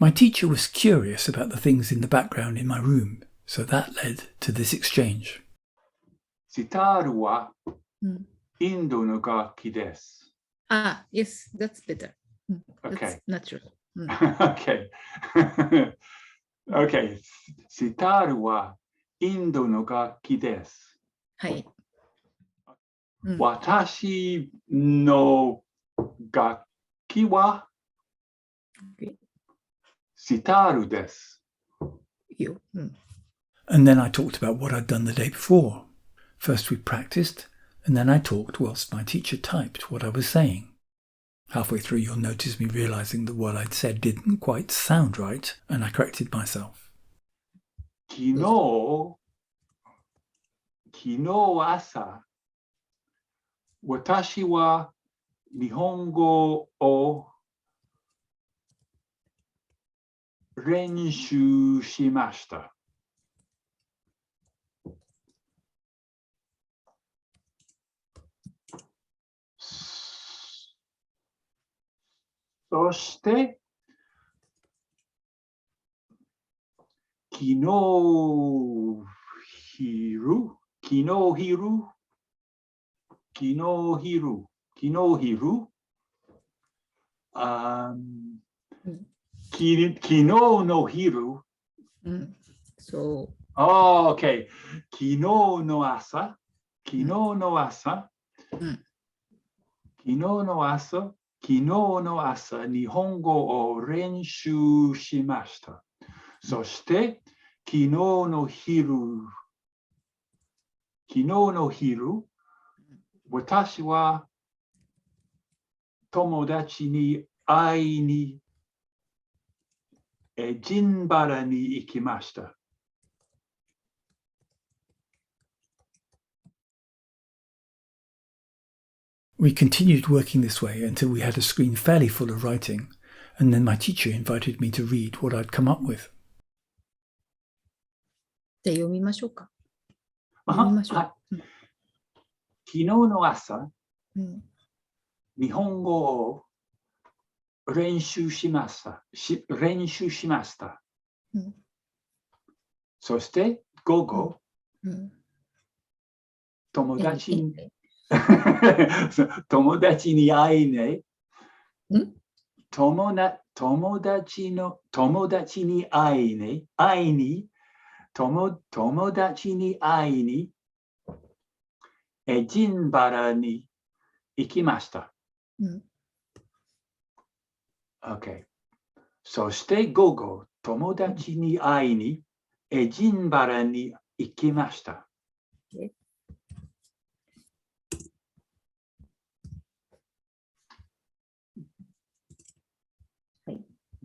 My teacher was curious about the things in the background in my room, so that led to this exchange. シタールはインドの楽器です。Yes, that's better. Okay. That's natural. Okay. Okay. シタールはインドの楽器です。はい。私の楽器はシタールです。And then I talked about what I'd done the day before. First we practiced, and then I talked whilst my teacher typed what I was saying. Halfway through you'll notice me realising that what I'd said didn't quite sound right, and I corrected myself. 昨日朝、私は日本語を練習しました。そして、昨日昼、昨日の昼、そう。Okay. 昨日の朝、日本語を練習しました。そして、昨日の昼、私は友達に会いにジンバラに行きました。We continued working this way until we had a screen fairly full of writing, and then my teacher invited me to read what I'd come up with. じゃあ読みましょうか。昨日の朝、日本語を練習しました。そして午後、友達に会いにジンバラに行きました。Okay. そして午後、友達に会いにジンバラに行きました。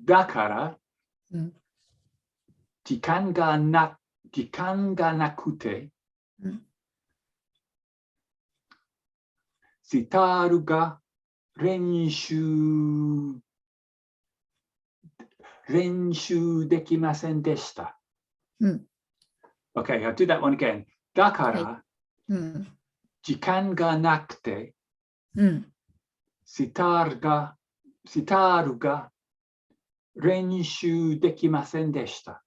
だから、時間がなくて、シタールが練習できませんでした。Okay, I'll do that one again. だから、時間がなくて、シタールが練習できませんでした。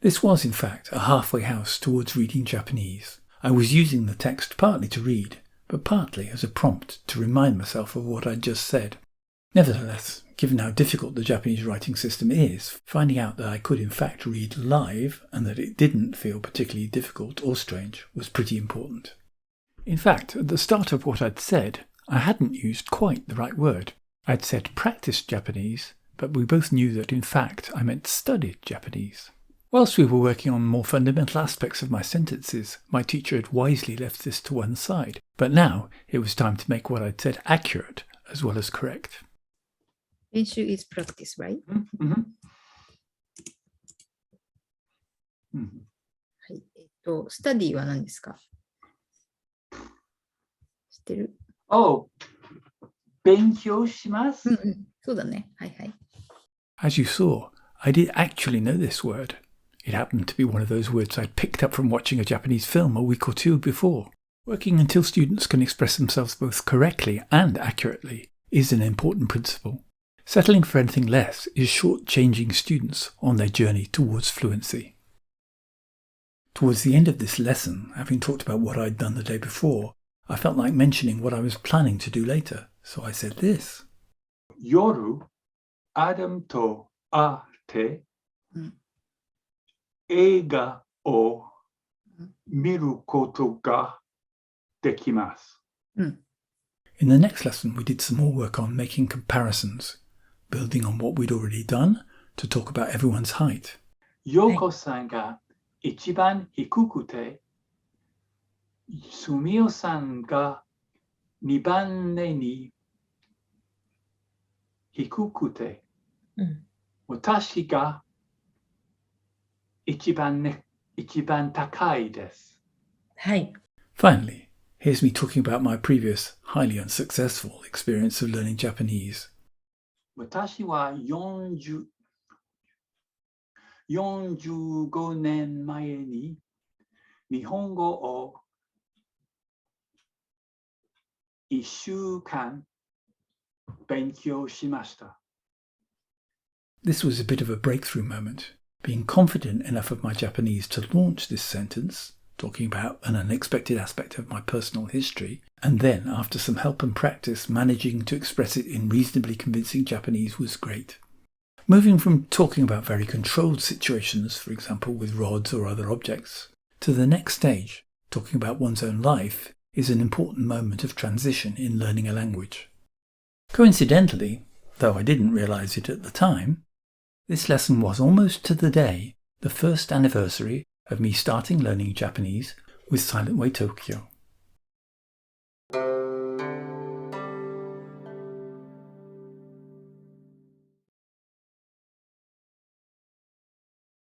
This was, in fact, a halfway house towards reading Japanese. I was using the text partly to read, but partly as a prompt to remind myself of what I'd just said. Nevertheless, given how difficult the Japanese writing system is, finding out that I could in fact read live and that it didn't feel particularly difficult or strange was pretty important. In fact, at the start of what I'd said, I hadn't used quite the right word. I'd said practiced Japanese, but we both knew that in fact I meant studied Japanese. Whilst we were working on more fundamental aspects of my sentences, my teacher had wisely left this to one side, but now it was time to make what I'd said accurate as well as correct. 練習 is practice, right? はい。スタディは何ですか？知ってる？勉強します。そうだね。はいはい。As you saw, I did actually know this word. It happened to be one of those words I'd picked up from watching a Japanese film a week or two before. Working until students can express themselves both correctly and accurately is an important principle. Settling for anything less is shortchanging students on their journey towards fluency. Towards the end of this lesson, having talked about what I'd done the day before, I felt like mentioning what I was planning to do later, so I said this. 夜、アダムと会って、映画を見ることができます。In the next lesson, we did some more work on making comparisons, building on what we'd already done to talk about everyone's height. ヨコさんが一番低くて、スミオさんが2番目に低くて、私が一番高いです。はい。Finally, here's me talking about my previous, highly unsuccessful experience of learning Japanese. 私は45年前に日本語を1週間勉強しました。This was a bit of a breakthrough moment, being confident enough of my Japanese to launch this sentence, talking about an unexpected aspect of my personal history, and then, after some help and practice, managing to express it in reasonably convincing Japanese was great. Moving from talking about very controlled situations, for example with rods or other objects, to the next stage, talking about one's own life, is an important moment of transition in learning a language. Coincidentally, though I didn't realise it at the time, this lesson was almost to the day the first anniversary of me starting learning Japanese with Silent Way Tokyo.